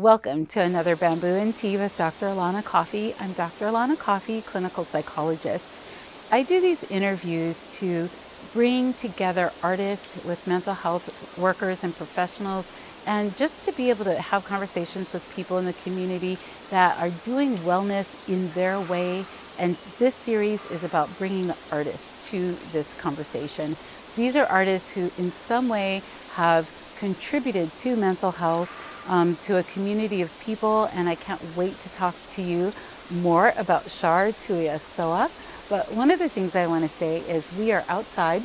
Welcome to another Bamboo and Tea with Dr. Alana Coffey. I'm Dr. Alana Coffey, clinical psychologist. I do these interviews to bring together artists with mental health workers and professionals, and just to be able to have conversations with people in the community that are doing wellness in their way. And this series is about bringing the artists to this conversation. These are artists who in some way have contributed to mental health, to a community of people, and I can't wait to talk to you more about Shar, Tuiasoa. But one of the things I want to say is we are outside,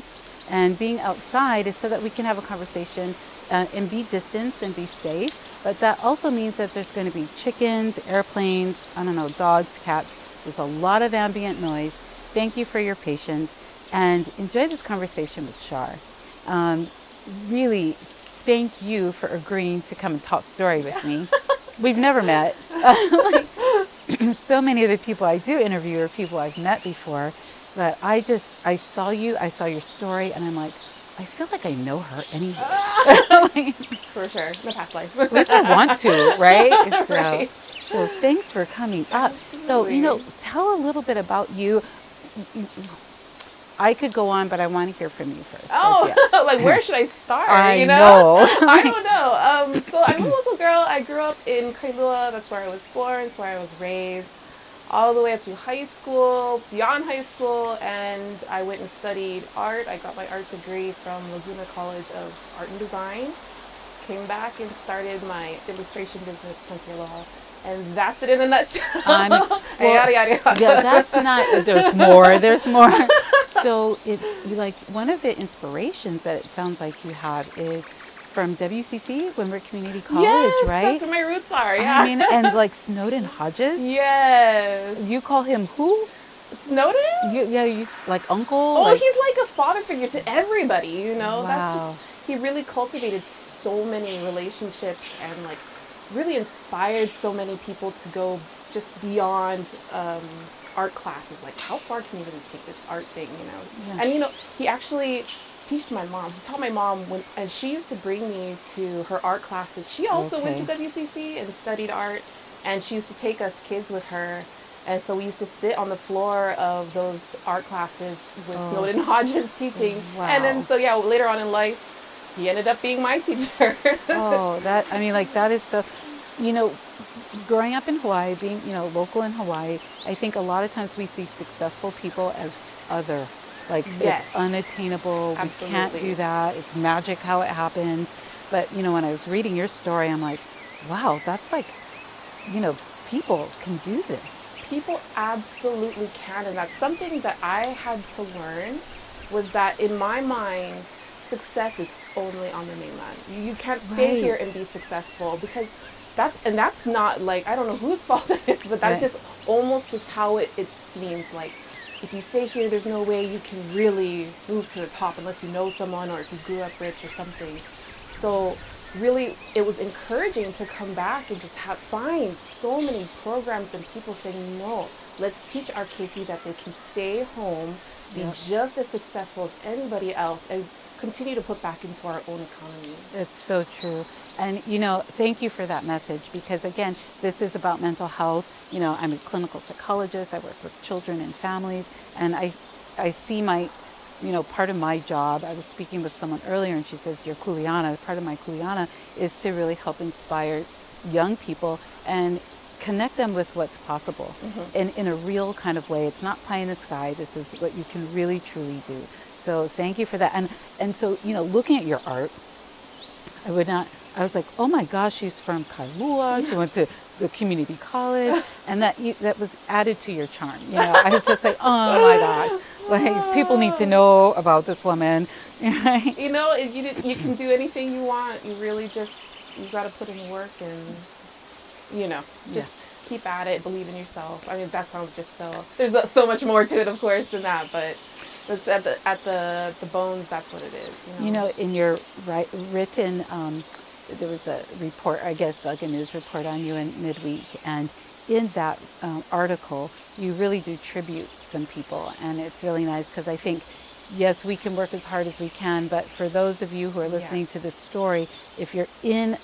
and being outside is so that we can have a conversation and be distant and be safe. But that also means that there's going to be chickens, airplanes, dogs, cats. There's a lot of ambient noise. Thank you for your patience, and enjoy this conversation with Shar. Really, thank you for agreeing to come and talk story with me. We've never met. So many of the people I do interview are people I've met before, but I saw you, I saw your story, and I'm like, I feel like I know her anyway. For sure, in the past life. At least I want to, right? Right. So thanks for coming up. Absolutely. So, tell a little bit about you. I could go on, but I want to hear from you first. Oh, like where should I start? I know. I don't know. So I'm a local girl. I grew up in Kailua. That's where I was born. That's where I was raised. All the way up through high school, beyond high school, and I went and studied art. I got my art degree from Laguna College of Art and Design. Came back and started my illustration business, Punky, Aloha. And that's it in a nutshell. Yada, yada, yada. Yeah, that's not, there's more. So it's like one of the inspirations that it sounds like you have is from WCC, Windward Community College, yes, right? That's where my roots are, yeah. I mean, and like Snowden Hodges. Yes. You call him who? Snowden? You like uncle? Oh, he's like a father figure to everybody, you know? Wow. That's just, he really cultivated so many relationships and like really inspired so many people to go just beyond art classes. Like, how far can you really take this art thing, you know? Yeah. And, he actually taught my mom, and she used to bring me to her art classes. She also went to WCC and studied art, and she used to take us kids with her. And so we used to sit on the floor of those art classes with Snowden Hodges teaching. Wow. And then, so later on in life, he ended up being my teacher. That is so, growing up in Hawaii, being, local in Hawaii, I think a lot of times we see successful people as other. Like, yes. It's unattainable, Absolutely. We can't do that, it's magic how it happens. But, when I was reading your story, I'm like, wow, that's like, people can do this. People absolutely can, and that's something that I had to learn, was that in my mind, success is only on the mainland. You can't stay here and be successful, because that's not like, I don't know whose fault it is, but that's just almost just how it seems like. If you stay here, there's no way you can really move to the top unless you know someone or if you grew up rich or something. So really, it was encouraging to come back and just find so many programs and people saying, no, let's teach our keiki that they can stay home, be just as successful as anybody else, and continue to put back into our own economy. It's so true. And, thank you for that message, because again, this is about mental health. I'm a clinical psychologist. I work with children and families, and I see my, part of my job, I was speaking with someone earlier and she says, your kuleana, part of my kuleana is to really help inspire young people and connect them with what's possible in a real kind of way. It's not pie in the sky. This is what you can really, truly do. So thank you for that. And so, looking at your art, I was like, oh my gosh, she's from Kailua. She went to the community college, and that was added to your charm. I was just like, oh my gosh, like people need to know about this woman. Right? You can do anything you want. You really you got to put in work and, just keep at it, believe in yourself. I mean, that sounds just there's so much more to it, of course, than that, but that's at the bones, that's what it is. In your written, there was a report, I guess, like a news report on you in midweek, and in that article, you really do tribute some people, and it's really nice because I think yes, we can work as hard as we can, but for those of you who are listening to this story, if you're in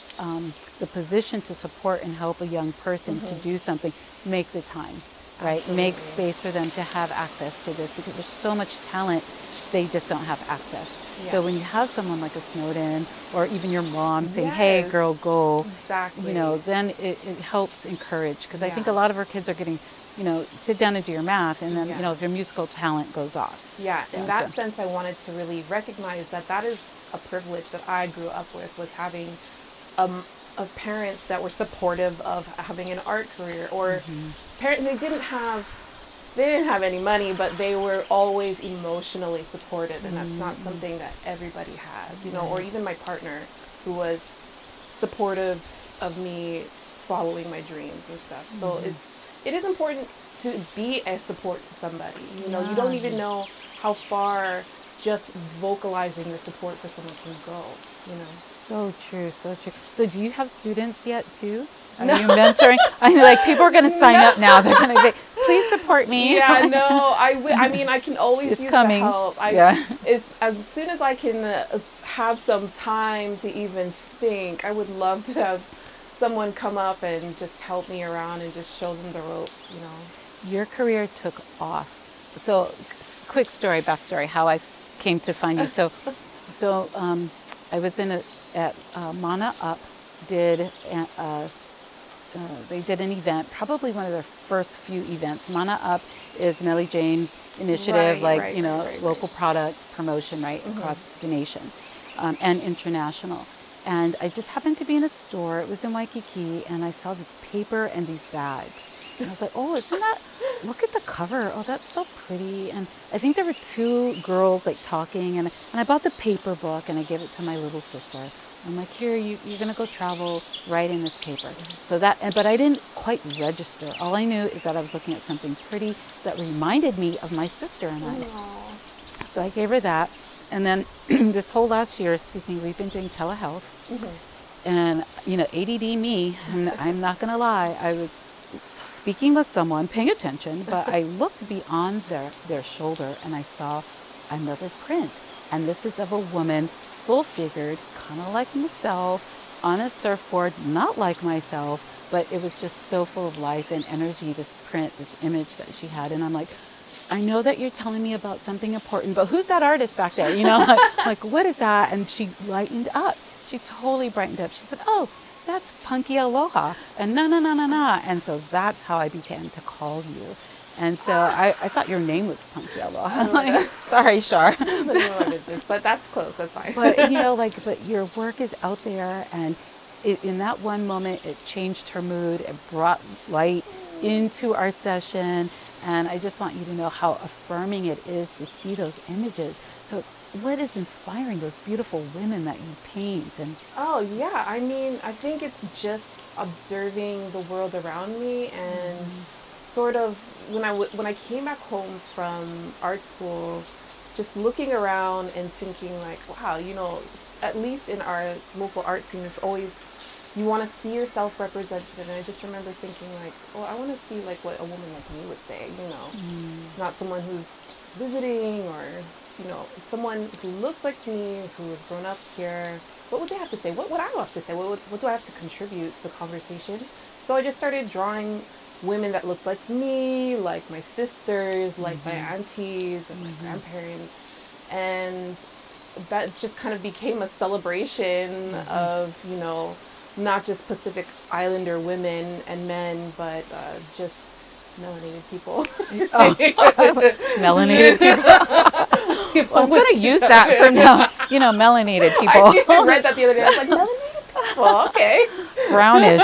the position to support and help a young person to do something, make the time, right? Make space for them to have access to this, because there's so much talent, they just don't have access. So when you have someone like a Snowden, or even your mom saying, hey, girl, go, Exactly. you know, then it helps encourage, because I think a lot of our kids are getting, you know, sit down and do your math, and then, you know, their musical talent goes off. Yeah, in that sense, I wanted to really recognize that that is a privilege that I grew up with, was having of parents that were supportive of having an art career, or parents they didn't have any money, but they were always emotionally supportive, and that's not something that everybody has, you know. Or even my partner, who was supportive of me following my dreams and stuff. So it is important to be a support to somebody. You know, you don't even know how far just vocalizing your support for someone can go, you know. So true, so true. So do you have students yet too? Are you mentoring? I mean, like, people are going to sign up now. They're going to be, please support me. Yeah, no, I mean, I can always use the help. As soon as I can have some time to even think, I would love to have someone come up and just help me around and just show them the ropes, you know. Your career took off. So, quick story, backstory, how I came to find you. So I was at Mana Up, they did an event, probably one of their first few events. Mana Up is Melly Jane's initiative, local products promotion, across the nation, and international. And I just happened to be in a store, it was in Waikiki, and I saw this paper and these bags. And I was like, oh, look at the cover. Oh, that's so pretty. And I think there were two girls like talking, and I bought the paper book and I gave it to my little sister. I'm like, here, you're going to go travel, write in this paper. So but I didn't quite register. All I knew is that I was looking at something pretty that reminded me of my sister and I. Aww. So I gave her that. And then this whole last year, we've been doing telehealth. And, you know, ADD me, I'm not going to lie, I was speaking with someone, paying attention, but I looked beyond their shoulder and I saw another print. And this is of a woman, full-figured, kind of like myself, on a surfboard, not like myself, but it was just so full of life and energy, this print, this image that she had. And I'm like, I know that you're telling me about something important, but who's that artist back there? You know, like what is that? And she lightened up. She totally brightened up. She said, oh, that's Punky Aloha, and na. And so that's how I began to call you. And so I thought your name was Punky Aloha. I'm like, sorry, Shar. But that's close, that's fine. But, you know, but your work is out there, and in that one moment, it changed her mood. It brought light into our session. And I just want you to know how affirming it is to see those images. So what is inspiring those beautiful women that you paint? And oh yeah, I mean, I think it's just observing the world around me, and sort of when I came back home from art school, just looking around and thinking like, wow, you know, at least in our local art scene, it's always, you want to see yourself represented. And I just remember thinking like, oh, I want to see like what a woman like me would say, you know, not someone who's visiting, or, you know, someone who looks like me, who has grown up here. What would they have to say? What would I have to say? What do I have to contribute to the conversation? So I just started drawing women that looked like me, like my sisters, like my aunties and my grandparents. And that just kind of became a celebration of, you know, not just Pacific Islander women and men, but just melanated people. Melanated people. I'm going to use that from now. You know, melanated people. I read that the other day. I was like, melanated people, okay. Brownish.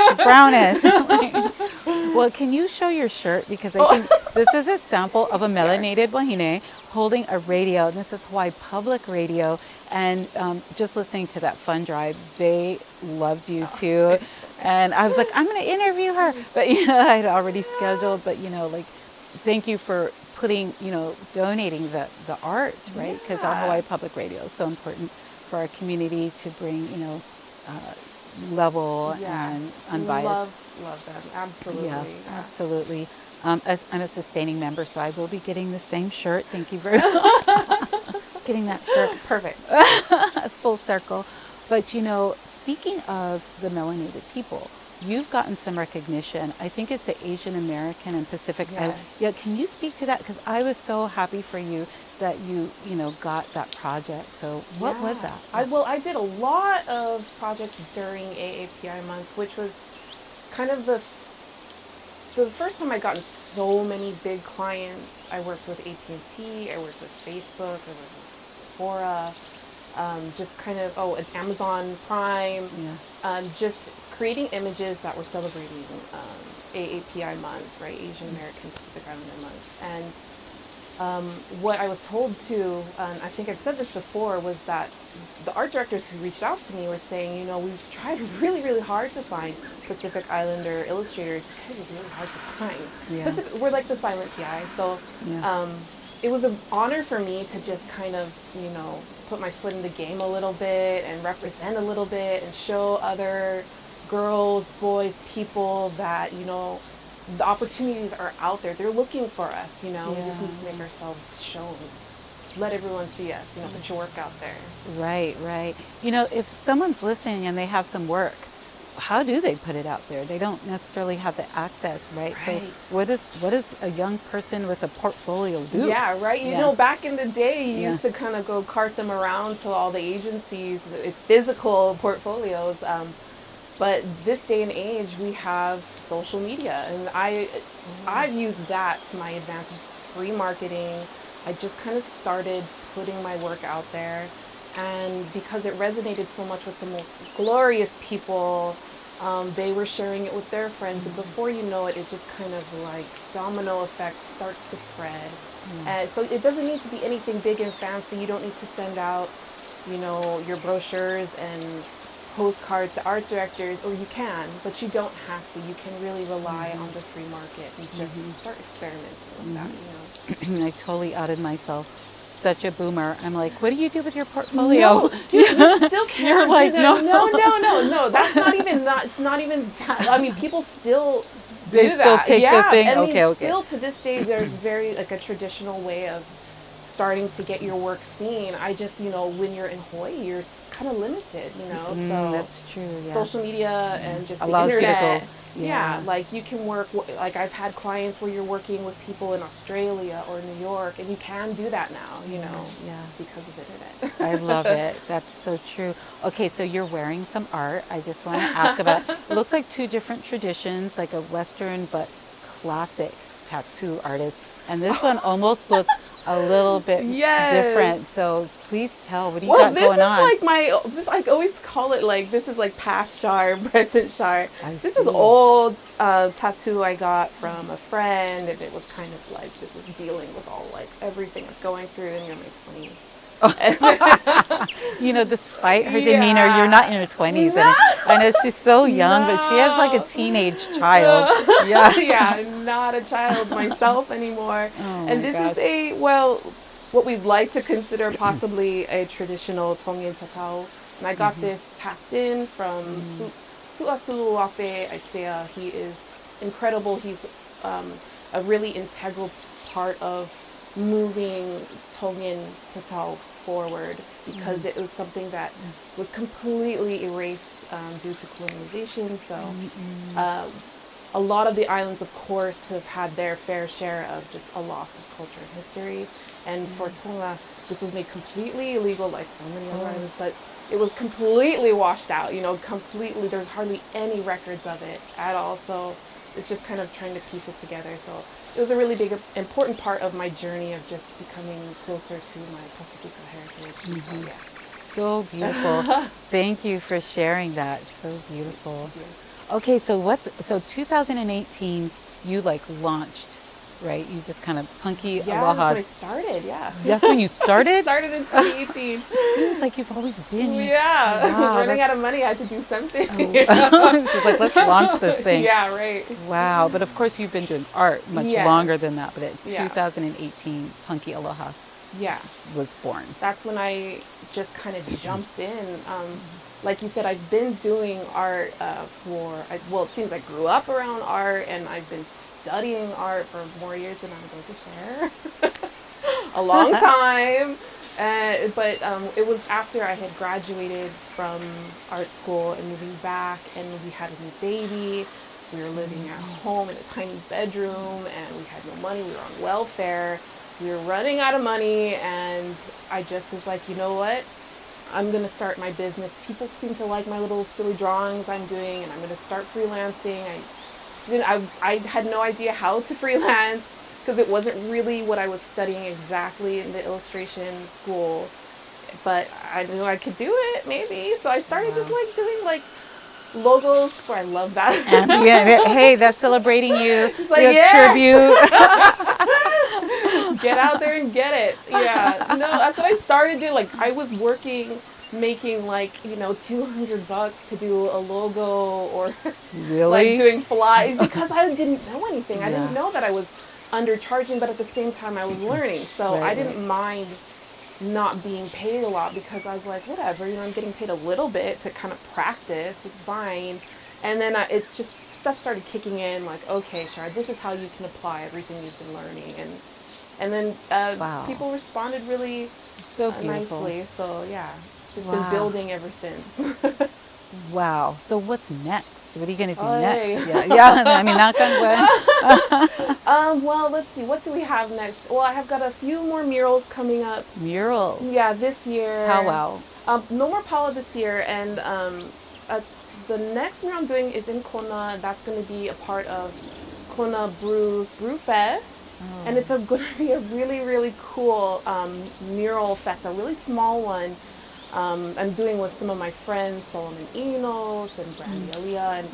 Well, can you show your shirt? Because I think this is a sample of a melanated wahine holding a radio. And this is Hawaii Public Radio. And just listening to that fund drive, they loved you too. And I was like, I'm going to interview her. But, you know, I had already scheduled. But, you know, like, thank you for putting, you know, donating the art, right? Because our Hawaii Public Radio is so important for our community to bring, you know, level and unbiased. Love them. Absolutely. Yeah, absolutely. I'm a sustaining member, so I will be getting the same shirt. Thank you very much. getting that shirt Perfect. full circle. But speaking of the melanated people, you've gotten some recognition. I think it's the Asian American and Pacific Island. Yes. Yeah, can you speak to that? Because I was so happy for you that you got that project. So what was that? I did a lot of projects during AAPI month, which was kind of the first time I gotten so many big clients. I worked with AT&T, I worked with Facebook, I worked with Sephora, just kind of, and Amazon Prime, just creating images that were celebrating AAPI month, right, Asian American Pacific Islander month. And what I was told to, and I think I've said this before, was that the art directors who reached out to me were saying, we've tried really, really hard to find Pacific Islander illustrators. It's kind of really hard to find. Yeah. We're like the silent PI. So it was an honor for me to just kind of, put my foot in the game a little bit and represent a little bit and show other girls, boys, people that, the opportunities are out there. They're looking for us, We just need to make ourselves shown. Let everyone see us, put your work out there. Right. If someone's listening and they have some work, how do they put it out there? They don't necessarily have the access, right? So what does a young person with a portfolio do? Yeah, right. Back in the day, you used to kind of go cart them around to all the agencies, physical portfolios. But this day and age, we have social media, and I've used that to my advantage. It's free marketing. I just kind of started putting my work out there, and because it resonated so much with the most glorious people, they were sharing it with their friends, and before you know it, it just kind of like domino effect starts to spread. And so it doesn't need to be anything big and fancy. You don't need to send out, your brochures and postcards to art directors, or you can, but you don't have to. You can really rely on the free market and just start experimenting with that, I totally outed myself. Such a boomer. I'm like, what do you do with your portfolio? No, dude, you still can't. You're like, no. That's not even that. It's not even that. I mean, people still They do still that. take the thing? I mean, Okay. still to this day, there's very like a traditional way of starting to get your work seen. I just, when you're in Hawaii, you're kind of limited, so that's true. Yeah. social media and just allows the internet. you to go. Like you can work, like I've had clients where you're working with people in Australia or New York, and you can do that now, because of the internet. I love it. That's so true. Okay, so you're wearing some art. I just want to ask about, it looks like two different traditions, like a Western but classic tattoo artist. And this one almost looks a little bit different. So please tell, what do you got going on? I always call it like, this is like past Shar, present Shar. This see. is old tattoo I got from a friend, and it was kind of like, this is dealing with all like everything I'm going through in my 20s. Despite her demeanor, you're not in her 20s. No. And I know she's so young, but she has like a teenage child. Not a child myself anymore. And this is what we'd like to consider possibly a traditional Tongan tatau. And I got this tapped in from Tuiasoa Isaiah. He is incredible. He's a really integral part of moving Tongan tatau forward, because it was something that was completely erased due to colonization. So a lot of the islands, of course, have had their fair share of just a loss of culture and history. And for Tonga, this was made completely illegal, like so many other islands, but it was completely washed out, completely. There's hardly any records of it at all. So it's just kind of trying to piece it together. So it was a really big, important part of my journey of just becoming closer to my Pacifica heritage. So beautiful. Thank you for sharing that. So beautiful. Okay, so 2018, you launched, right? You just kind of Punky Aloha. That's when I started, That's when you started? Started in 2018. It seems like you've always been. Wow, running out of money, I had to do something. She's like, let's launch this thing. Yeah, right. Wow, but of course you've been doing art much longer than that, but in 2018, Punky Aloha was born. That's when I just kind of jumped in. Like you said, I've been doing art it seems I grew up around art, and I've been studying art for more years than I'm going to share. A long time. But it was after I had graduated from art school and moving back, and we had a new baby. We were living at home in a tiny bedroom, and we had no money. We were on welfare. We were running out of money, and I just was like, you know what? I'm going to start my business. People seem to like my little silly drawings I'm doing, and I'm going to start freelancing. I had no idea how to freelance because it wasn't really what I was studying exactly in the illustration school. But I knew I could do it, maybe. So I started just like doing like logos for, I love that. Yeah, hey, that's celebrating you. It's like, your yes! tribute. Get out there and get it. Yeah. No, that's what I started doing. Like, I was working, making like, $200 to do a logo, or Really? like doing flies, because I didn't know anything. I didn't know that I was undercharging, but at the same time I was learning. So I didn't mind not being paid a lot, because I was like, whatever, I'm getting paid a little bit to kind of practice. It's fine. And then it just, stuff started kicking in, like, okay, Shar, this is how you can apply everything you've been learning. And then people responded really so beautiful. nicely. So yeah, it's just been building ever since. Wow. So what's next? What are you going to do Hey. next? Yeah. I mean, knock on wood. Well, let's see. What do we have next? Well, I have got a few more murals coming up. Murals? Yeah, this year. How well? No more Paula this year, and the next mural I'm doing is in Kona. That's going to be a part of Kona Brew Fest. Oh. And it's going to be a really, really cool mural fest, a really small one. I'm doing with some of my friends, Solomon Enos and Brandy Aaliyah.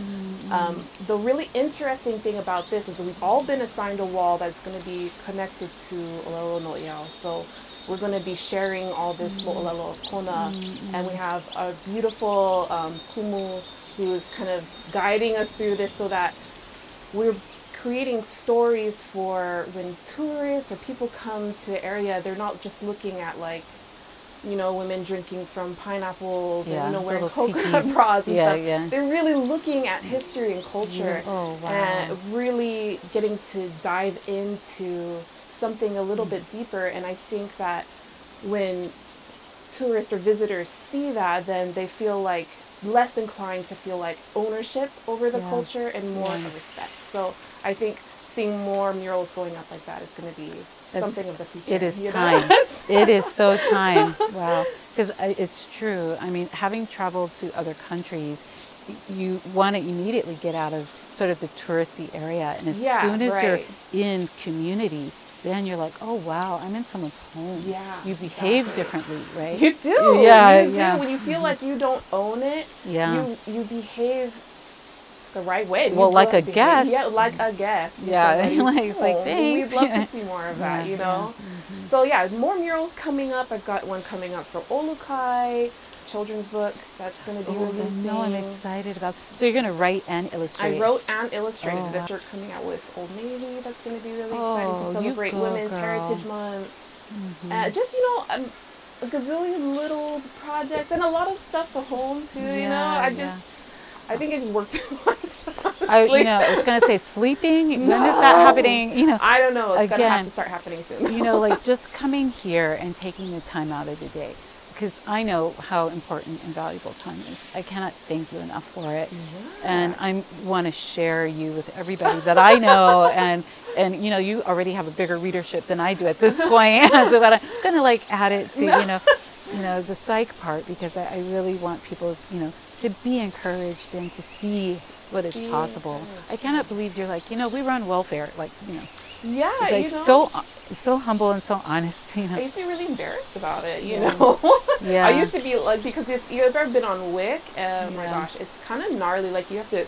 And the really interesting thing about this is that we've all been assigned a wall that's going to be connected to Olelo No'iau. So we're going to be sharing all this Olelo of Kona. And we have a beautiful kumu who is kind of guiding us through this, so that we're creating stories for when tourists or people come to the area. They're not just looking at like, women drinking from pineapples and, wearing coconut bras and stuff. Yeah. They're really looking at history and culture and really getting to dive into something a little bit deeper. And I think that when tourists or visitors see that, then they feel like less inclined to feel like ownership over the culture and more of respect. So I think seeing more murals going up like that is going to be something of the future. It is time. It is so time. Wow. Because it's true. I mean, having traveled to other countries, you want to immediately get out of sort of the touristy area. And as soon as you're in community, then you're like, oh, wow, I'm in someone's home. Yeah. You behave differently, right? You do. Yeah. You do. When you feel like you don't own it, you behave the right way. Well, like a guest. Yeah, like a guest. Yeah, it's like, thanks. We'd love to see more of that, So yeah, more murals coming up. I've got one coming up for Olukai, children's book that's going to be releasing. No, I'm excited about. So you're going to write and illustrate. I wrote and illustrated a shirt coming out with Old Navy. That's going to be really exciting to celebrate Women's Heritage Month. Just a gazillion little projects and a lot of stuff for home too. I think I just work too much. I was going to say sleeping. When is that happening? I don't know. It's going to have to start happening soon. Like just coming here and taking the time out of the day, because I know how important and valuable time is. I cannot thank you enough for it. And I want to share you with everybody that I know. And you already have a bigger readership than I do at this point. So but I'm going to add it to, the psych part, because I really want people, to be encouraged and to see what is possible. I cannot believe you're like, we run welfare, Yeah, so humble and so honest. I used to be really embarrassed about it, Yeah. I used to be like, because if you've ever been on WIC, oh my gosh, it's kind of gnarly. Like you have to,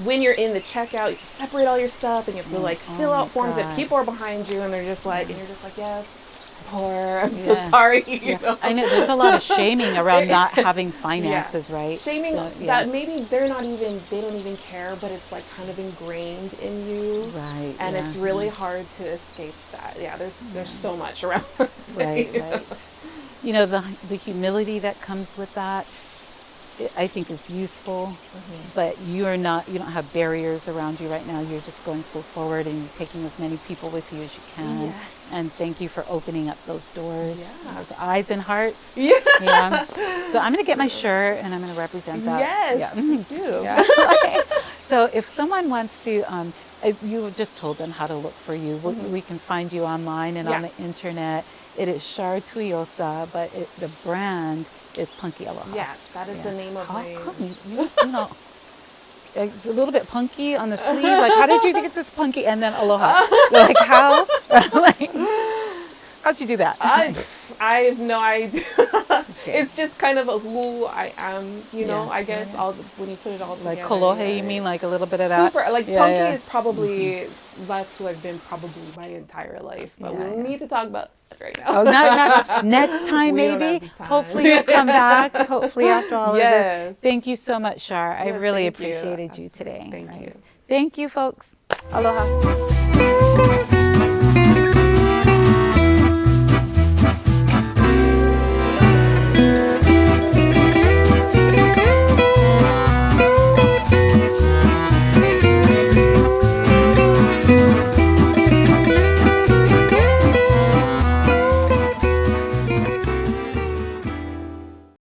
when you're in the checkout, you separate all your stuff, and you have to fill out forms that people are behind you, and they're just like, and you're just like, yes. I'm so sorry. I know there's a lot of shaming around not having finances, right? Shaming that maybe they don't even care, but it's like kind of ingrained in you, right? And it's really hard to escape that. Yeah, there's so much around. Right. The humility that comes with that. I think is useful, but you don't have barriers around you right now. You're just going full forward and you're taking as many people with you as you can. Yes. And thank you for opening up those doors, Yeah. those eyes and hearts. Yeah. Yeah. So I'm going to get my shirt and I'm going to represent that. Yes. Yeah. Thank you. Yeah. Okay. So if someone wants to, you just told them how to look for you. We can find you online and on the internet. It is Shar Tuiasoa, but the brand is Punky Aloha. Yeah, that is the name of How my. come you know, a little bit punky on the sleeve? Like, how did you get this punky and then Aloha? Like, how? Like, how'd you do that? I have no idea. It's just kind of who I am, you know. I guess when you put it all together. Like Kolohe, you mean, like a little bit of that? Super, like Punky is probably that's who I've been probably my entire life. But we don't need to talk about that right now. Oh, not next time We don't maybe. have the time. Hopefully you'll come back. Hopefully after all of Yes. this. Thank you so much, Shar. I Yes, really thank you. appreciated you Absolutely. today. Thank you. Thank you, folks. Aloha.